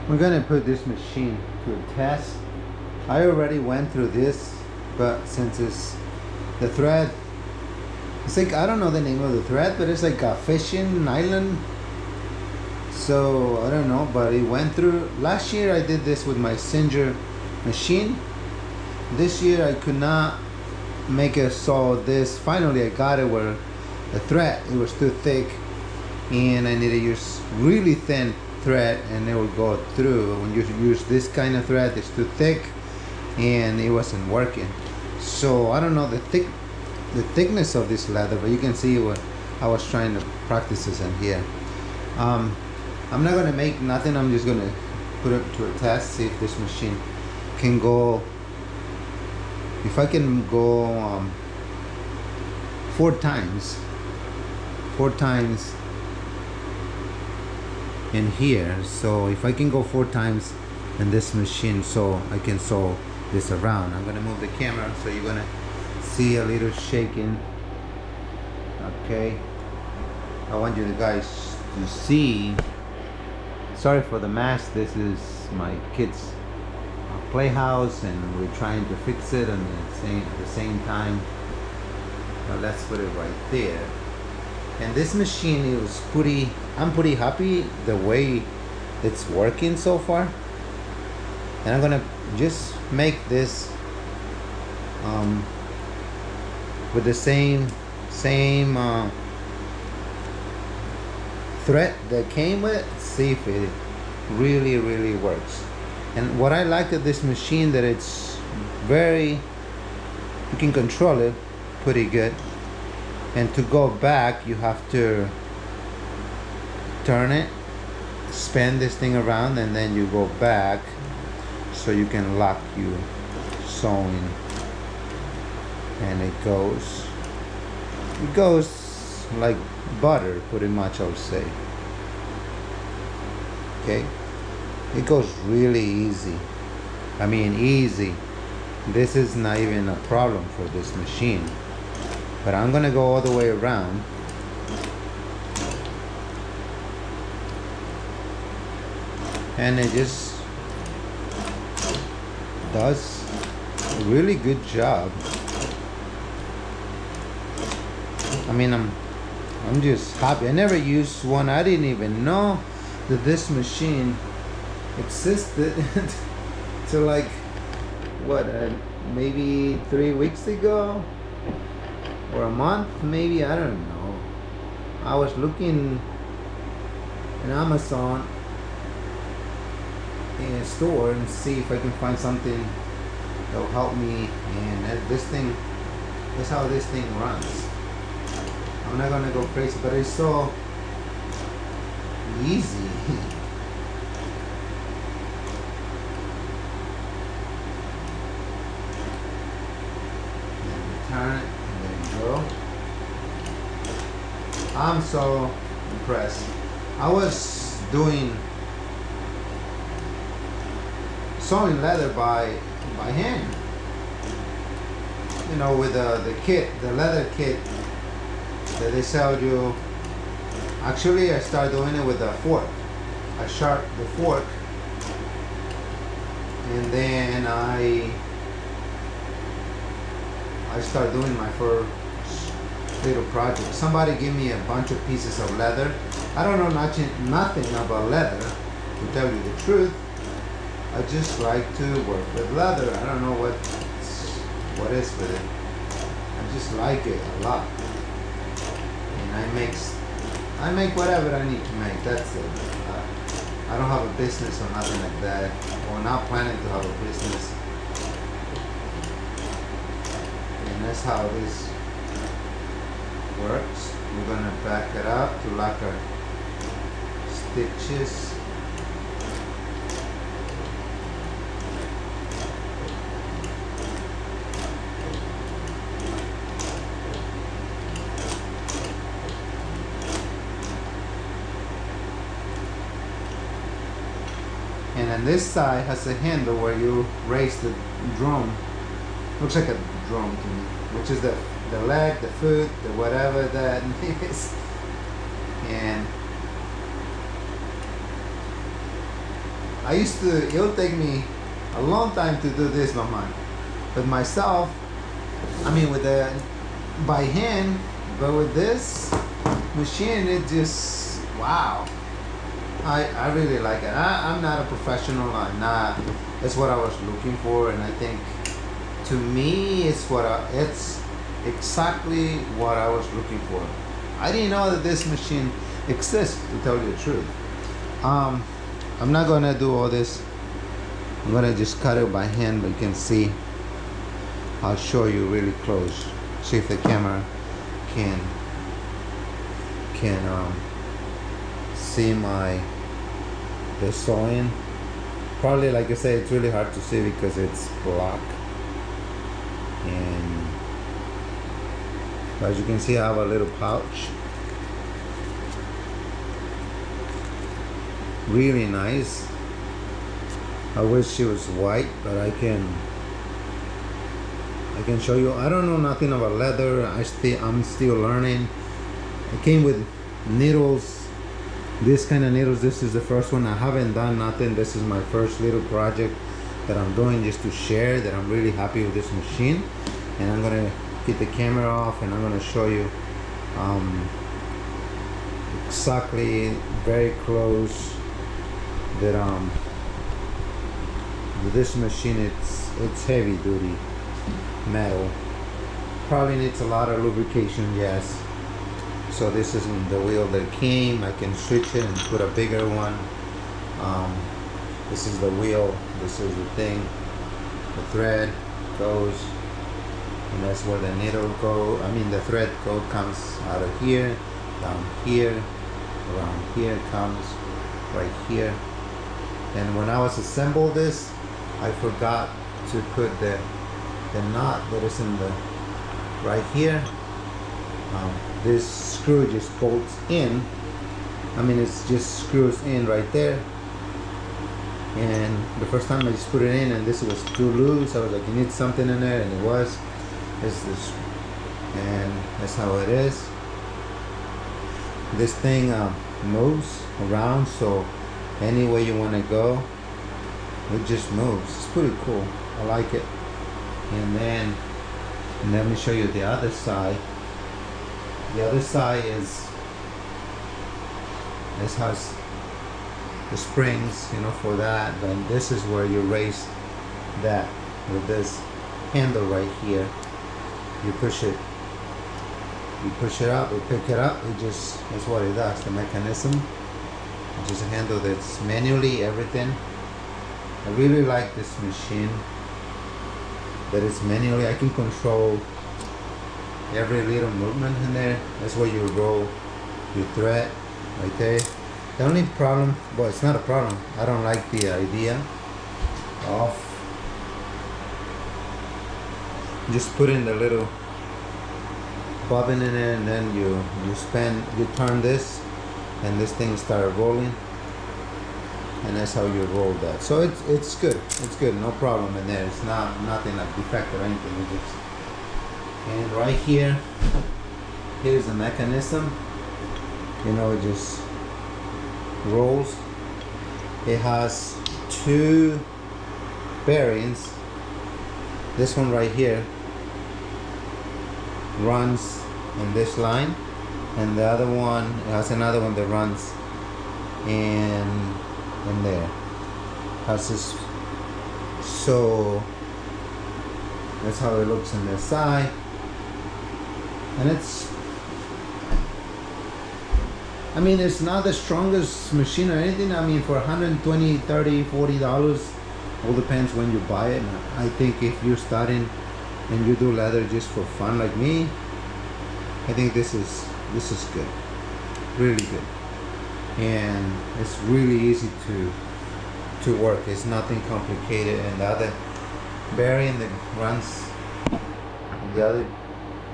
We're gonna put this machine to a test. I already went through this, but since it's the thread, it's like, I don't know the name of the thread, but it's like a fishing nylon. So I don't know, but it went through. Last year I did this with my Singer machine. This year I could not make it so this. Finally I got it where the thread, it was too thick, and I need to use really thin thread and it will go through. When you use this kind of thread, it's too thick and it wasn't working. So I don't know the thickness of this leather, but you can see what I was trying to practice this in here. I'm not gonna make nothing. I'm just gonna put it to a test, see if this machine can go. If I can go 4 times in here. So if I can go 4 times in this machine, so I can sew this around. I'm gonna move the camera so you're gonna see a little shaking. Okay, I want you guys to see. Sorry for the mess. This is my kids' playhouse and we're trying to fix it and at the same time. Now let's put it right there. And this machine is I'm pretty happy the way it's working so far. And I'm gonna just make this with the same thread that came with it, see if it really works. And what I like of this machine, that it's you can control it pretty good. And to go back, you have to turn it, spin this thing around, and then you go back so you can lock your sewing. And it goes like butter, pretty much, I would say. Okay, it goes really easy. I mean, easy. This is not even a problem for this machine. But I'm gonna go all the way around. And it just does a really good job. I mean, I'm just happy. I never used one. I didn't even know that this machine existed till like what, maybe 3 weeks ago or a month, maybe. I don't know. I was looking in Amazon in a store and see if I can find something that will help me. And that's how this thing runs. I'm not gonna go crazy, but it's so easy. And turn it, and there you go. I'm so impressed. I was doing sewing leather by hand. You know, with the leather kit that they sell you. Actually, I started doing it with a fork. I sharp the fork, and then I started doing my first little project. Somebody gave me a bunch of pieces of leather. I don't know nothing about leather, to tell you the truth. I just like to work with leather. I don't know what is with it. I just like it a lot. I make whatever I need to make. That's it. I don't have a business or nothing like that, or not planning to have a business. And that's how this works. We're gonna back it up to lock our stitches. And then this side has a handle where you raise the drum. Looks like a drum to me, which is the leg, the foot, the whatever that is. And It'll take me a long time to do this with myself. I mean, by hand, but with this machine, it just, wow. I really like it. I'm not a professional. That's what I was looking for, and I think to me, it's exactly what I was looking for. I didn't know that this machine exists, to tell you the truth. I'm not gonna do all this. I'm gonna just cut it by hand, but you can see. I'll show you really close. See if the camera can see the sewing. Probably, like I said, it's really hard to see because it's black. And as you can see, I have a little pouch. Really nice. I wish it was white, but I can show you. I don't know nothing about leather. I'm still learning. It came with needles, this kind of needles. This is the first one. I haven't done nothing. This is my first little project that I'm doing just to share that I'm really happy with this machine. And I'm gonna get the camera off and I'm gonna show you exactly, very close, that with this machine, it's heavy duty metal. Probably needs a lot of lubrication, yes. So this isn't the wheel that came. I can switch it and put a bigger one. This is the wheel. This is the thing. The thread goes, and that's where the needle go. I mean, the thread comes out of here, down here, around here, comes right here. And when I was assembled this, I forgot to put the knot that is in the right here. This screw just bolts in. I mean, it just screws in right there. And the first time I just put it in, and this was too loose. I was like, you need something in there, and it was. This, and that's how it is. This thing moves around, so any way you want to go, it just moves. It's pretty cool. I like it. And then let me show you the other side. The other side this has the springs, for that. Then this is where you raise that with this handle right here. You push it up, you pick it up. That's what it does. The mechanism, which is a handle that's manually everything. I really like this machine that it's manually. I can control every little movement in there. That's where you roll your thread right there. The only problem, well, it's not a problem. I don't like the idea of just putting the little bobbin in there, and then you turn this, and this thing started rolling, and that's how you roll that. So it's good. It's good. No problem in there. It's nothing like defective or anything. And right here, here's the mechanism. It just rolls. It has two bearings. This one right here runs in this line, and the other one has another one that runs in there. Has this. So that's how it looks on this side. And it's not the strongest machine or anything. For $120, $30, $40, all depends when you buy it. And I think if you're starting and you do leather just for fun like me, I think this is good, really good. And it's really easy to work. It's nothing complicated. And the other bearing that runs in the other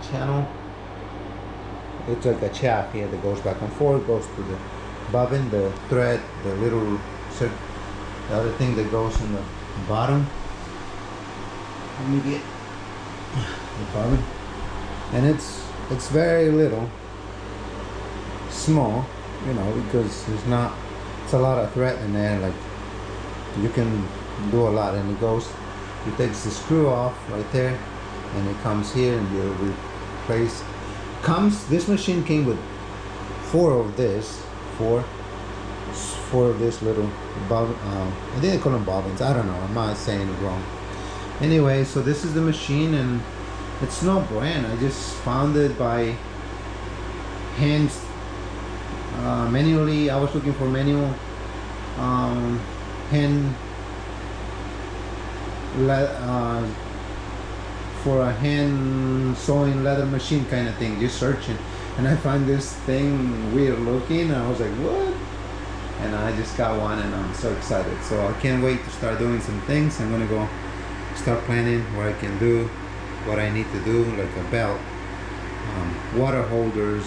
channel, it's like a shaft here that goes back and forth, goes to the bobbin, the thread, the other thing that goes in the bottom. Let me get the bobbin. And it's very little, small, because it's a lot of thread in there, like you can do a lot. And it goes, you take the screw off right there, and it comes here, and you replace. This machine came with four of this little I think they call them bobbins. I don't know. I'm not saying it wrong. Anyway, so this is the machine, and it's no brand. I just found it by hand, manually. I was looking for manual hand for a hand sewing leather machine kind of thing, just searching, and I find this thing weird looking. I was like, what? And I just got one, and I'm so excited. So I can't wait to start doing some things. I'm gonna go start planning what I can do, what I need to do, like a belt, water holders,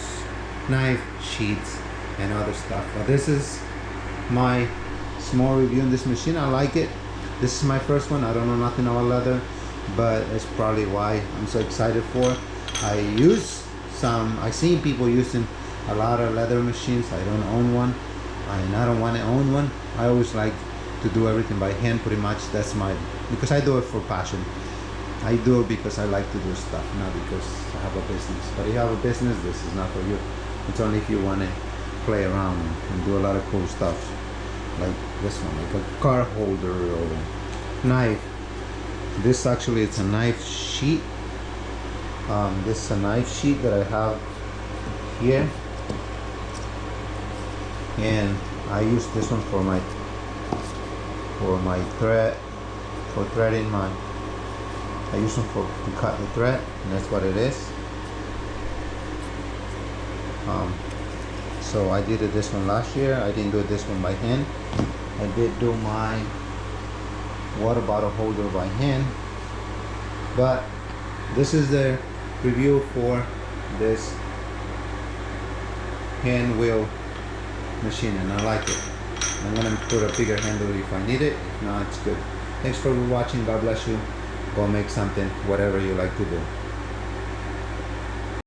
knife sheets, and other stuff. But this is my small review on this machine. I like it. This is my first one. I don't know nothing about leather, but it's probably why I'm so excited for it. I seen people using a lot of leather machines. I don't own one, and I don't want to own one. I always like to do everything by hand, pretty much. That's because I do it for passion. I do it because I like to do stuff, not because I have a business. But if you have a business, this is not for you. It's only if you want to play around and do a lot of cool stuff, like this one, like a car holder or knife. This actually, it's a knife sheet. This is a knife sheet that I have here, and I use this one for my thread, for threading my. I use them to cut the thread, and that's what it is. So I did this one last year. I didn't do this one by hand. I did do my water bottle holder by hand, but this is the review for this hand wheel machine, and I like it. I'm gonna put a bigger handle if I need it. If not, it's good. Thanks for watching. God bless you. Go make something, whatever you like to do.